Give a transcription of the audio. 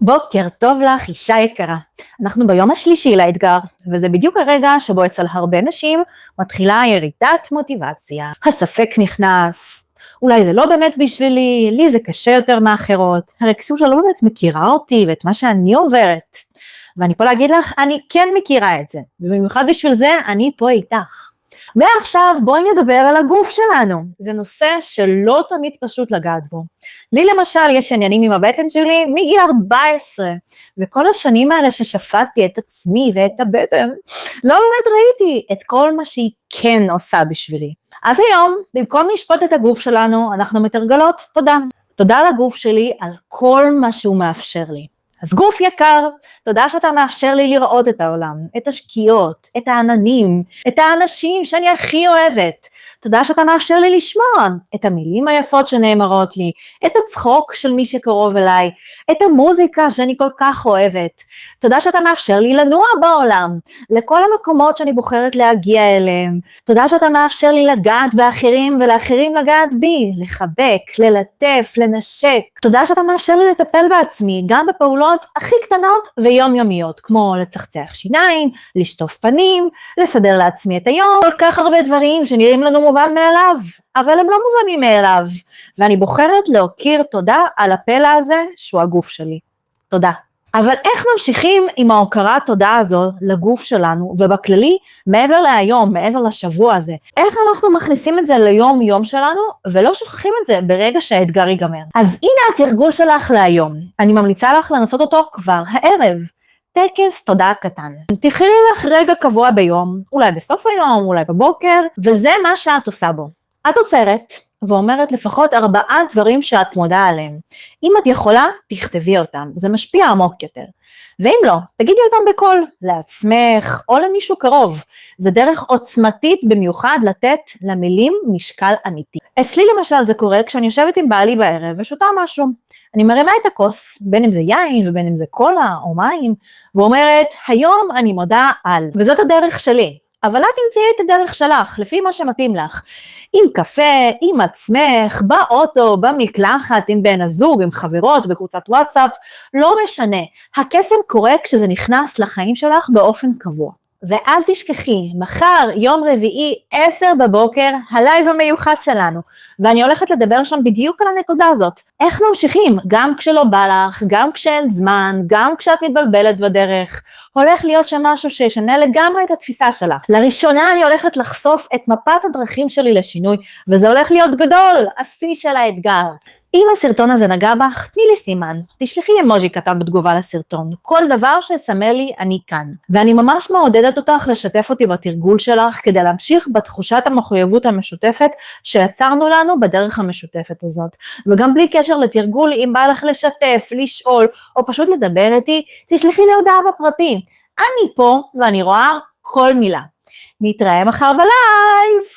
בוקר טוב לך, אישה יקרה. אנחנו ביום השלישי לאתגר, וזה בדיוק הרגע שבו אצל הרבה נשים מתחילה ירידת מוטיבציה. הספק נכנס, אולי זה לא באמת בשבילי, לי זה קשה יותר מאחרות, הרי כסוש לא באמת מכירה אותי ואת מה שאני עוברת. ואני פה להגיד לך, אני כן מכירה את זה, ובמיוחד בשביל זה אני פה איתך. ועכשיו בואי נדבר על הגוף שלנו, זה נושא שלא תמיד פשוט לגעת בו. לי למשל יש עניינים עם הבטן שלי מגיל 14, וכל השנים האלה ששפטתי את עצמי ואת הבטן, לא באמת ראיתי את כל מה שהיא כן עושה בשבילי. אז היום, במקום לשפוט את הגוף שלנו, אנחנו מתרגלות תודה. תודה לגוף שלי על כל מה שהוא מאפשר לי. אז גוף יקר, תודה שאתה מאפשר לי לראות את העולם, את השקיעות, את העננים, את האנשים שאני הכי אוהבת. תודה שאתה מאפשר לי לשמוע את המילים היפות שנאמרות לי, את הצחוק של מי שקרוב אליי, את המוזיקה שאני כל כך אוהבת. תודה שאתה מאפשר לי לנוע בעולם, לכל המקומות שאני בוחרת להגיע אליהם. תודה שאתה מאפשר לי לגעת באחרים ולאחרים לגעת בי, לחבק, ללטף, לנשק. תודה שאתה מאפשר לי לטפל בעצמי, גם בפעולות הכי קטנות ויומיומיות, כמו לצחצח שיניים, לשטוף פנים, לסדר לעצמי את היום, כל כך הרבה דברים שנראים לנו מובן מאליו, אבל הם לא מובנים מאליו, ואני בוחרת להוקיר תודה על הפלא הזה שהוא הגוף שלי. תודה. אבל איך ממשיכים עם ההוקרת תודה הזו לגוף שלנו, ובכללי מעבר להיום, מעבר לשבוע הזה, איך אנחנו מכניסים את זה ליום יום שלנו, ולא שוכחים את זה ברגע שהאתגר ייגמר. אז הנה התרגול שלך להיום, אני ממליצה לך לנסות אותו כבר הערב, טקס תודה קטן. תבחרי לך רגע קבוע ביום, אולי בסוף היום, אולי בבוקר, וזה מה שאת עושה בו. את עוצרת ואומרת לפחות 4 דברים שאת מודעה עליהם. אם את יכולה, תכתבי אותם, זה משפיע עמוק יותר. ואם לא, תגידי אותם בקול, לעצמך או למישהו קרוב. זה דרך עוצמתית במיוחד לתת למילים משקל אמיתי. אצלי למשל זה קורה כשאני יושבת עם בעלי בערב ושותה משהו. אני מרימה את הכוס, בין אם זה יין ובין אם זה קולה או מים, ואומרת, היום אני מודה על, וזאת הדרך שלי. אבל את תמצאי את הדרך שלך, לפי מה שמתאים לך. עם קפה, עם עצמך, באוטו, במקלחת, עם בן הזוג, עם חברות, בקבוצת וואטסאפ, לא משנה. הקסם קורה כשזה נכנס לחיים שלך באופן קבוע. ואל תשכחי, מחר, יום רביעי, 10 בבוקר, הלייב המיוחד שלנו, ואני הולכת לדבר שם בדיוק על הנקודה הזאת. איך ממשיכים? גם כשלא בא לך, גם כשאין זמן, גם כשאת מתבלבלת בדרך, הולך להיות שם משהו שישנה לגמרי את התפיסה שלך. לראשונה אני הולכת לחשוף את מפת הדרכים שלי לשינוי, וזה הולך להיות גדול, השיא של האתגר. אם הסרטון הזה נגע בך, תני לי סימן, תשלחי אמוג'י קטן בתגובה לסרטון, כל דבר שסמל לי אני כאן. ואני ממש מעודדת אותך לשתף אותי בתרגול שלך, כדי להמשיך בתחושת המחויבות המשותפת שיצרנו לנו בדרך המשותפת הזאת. וגם בלי קשר לתרגול, אם בא לך לשתף, לשאול, או פשוט לדבר איתי, תשלחי לי הודעה בפרטי. אני פה ואני רואה כל מילה. נתראה מחר בלייב!